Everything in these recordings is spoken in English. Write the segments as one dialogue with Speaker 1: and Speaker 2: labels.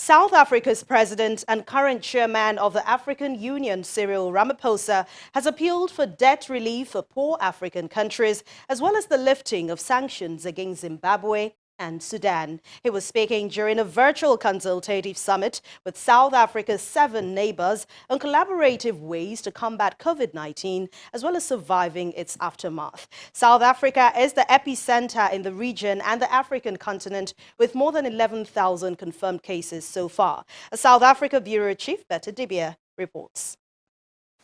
Speaker 1: South Africa's president and current chairman of the African Union, Cyril Ramaphosa, has appealed for debt relief for poor African countries, as well as the lifting of sanctions against Zimbabwe and Sudan. He was speaking during a virtual consultative summit with South Africa's 7 neighbors on collaborative ways to combat COVID-19, as well as surviving its aftermath. South Africa is the epicenter in the region and the African continent, with more than 11,000 confirmed cases so far. A South Africa Bureau Chief, Betta Dibia, reports.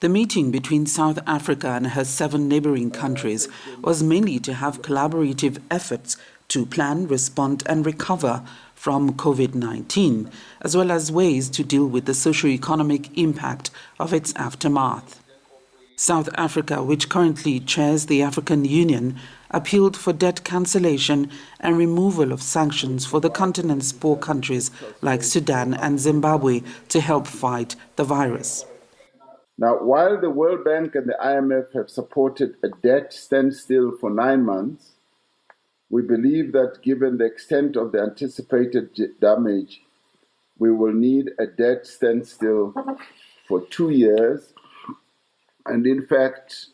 Speaker 2: The meeting between South Africa and her 7 neighboring countries was mainly to have collaborative efforts to plan, respond and recover from COVID-19, as well as ways to deal with the socio-economic impact of its aftermath. South Africa, which currently chairs the African Union, appealed for debt cancellation and removal of sanctions for the continent's poor countries like Sudan and Zimbabwe to help fight the virus.
Speaker 3: Now, while the World Bank and the IMF have supported a debt standstill for 9 months, we believe that given the extent of the anticipated damage, we will need a debt standstill for 2 years. And in fact,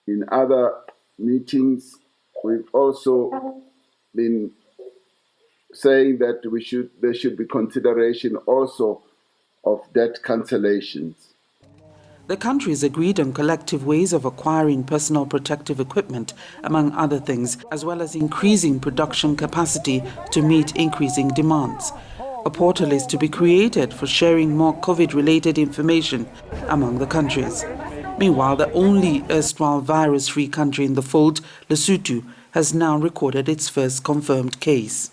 Speaker 3: in other meetings, we've also been saying that there should be consideration also of debt cancellations.
Speaker 2: The countries agreed on collective ways of acquiring personal protective equipment, among other things, as well as increasing production capacity to meet increasing demands. A portal is to be created for sharing more COVID-related information among the countries. Meanwhile, the only erstwhile virus-free country in the fold, Lesotho, has now recorded its first confirmed case.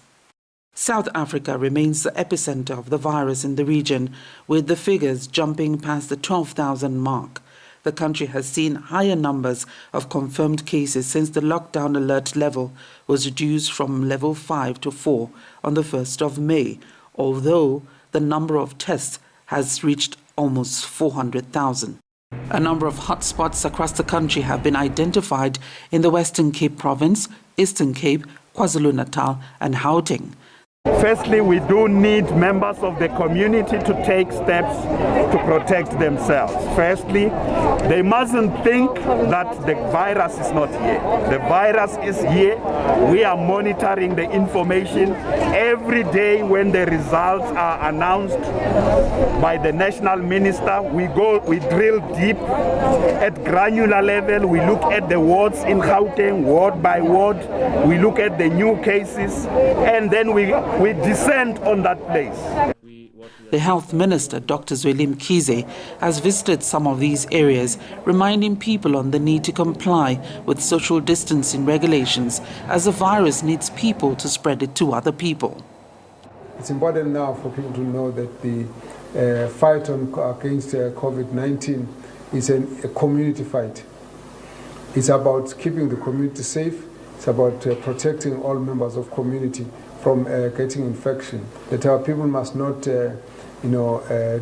Speaker 2: South Africa remains the epicenter of the virus in the region, with the figures jumping past the 12,000 mark. The country has seen higher numbers of confirmed cases since the lockdown alert level was reduced from level 5 to 4 on the 1st of May, although the number of tests has reached almost 400,000. A number of hotspots across the country have been identified in the Western Cape Province, Eastern Cape, KwaZulu-Natal and Gauteng.
Speaker 4: Firstly, we do need members of the community to take steps to protect themselves. Firstly, they mustn't think that the virus is not here. The virus is here. We are monitoring the information every day. When the results are announced by the national minister, we drill deep at granular level. We look at the wards in Gauteng, ward by ward. We look at the new cases, and then we descend on that place.
Speaker 2: The Health Minister, Dr. Zweli Mkhize, has visited some of these areas, reminding people on the need to comply with social distancing regulations, as the virus needs people to spread it to other people.
Speaker 5: It's important now for people to know that the fight against COVID-19 is a community fight. It's about keeping the community safe. It's about protecting all members of community from getting infection. That our people must not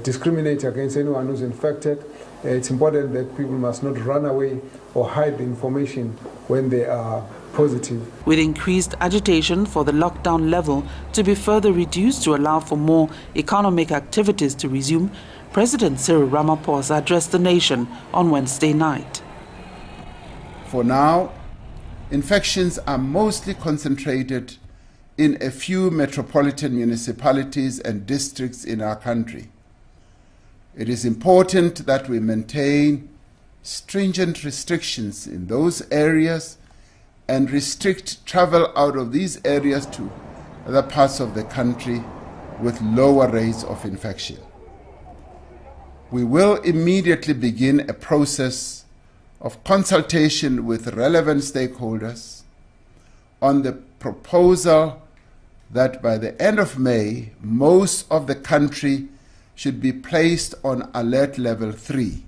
Speaker 5: discriminate against anyone who's infected. It's important that people must not run away or hide the information when they are positive.
Speaker 2: With increased agitation for the lockdown level to be further reduced to allow for more economic activities to resume, President Cyril Ramaphosa addressed the nation on Wednesday night.
Speaker 3: For now, infections are mostly concentrated in a few metropolitan municipalities and districts in our country. It is important that we maintain stringent restrictions in those areas and restrict travel out of these areas to other parts of the country with lower rates of infection. We will immediately begin a process of consultation with relevant stakeholders on the proposal that by the end of May, most of the country should be placed on alert level 3,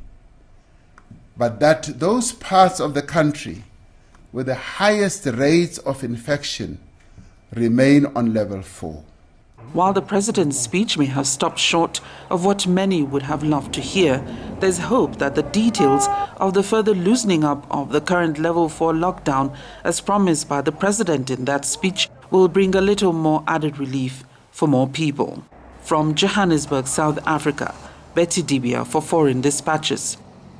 Speaker 3: but that those parts of the country with the highest rates of infection remain on level 4.
Speaker 2: While the president's speech may have stopped short of what many would have loved to hear, there's hope that the details of the further loosening up of the current level 4 lockdown, as promised by the president in that speech, will bring a little more added relief for more people. From Johannesburg, South Africa, Betty Dibia for Foreign Dispatches.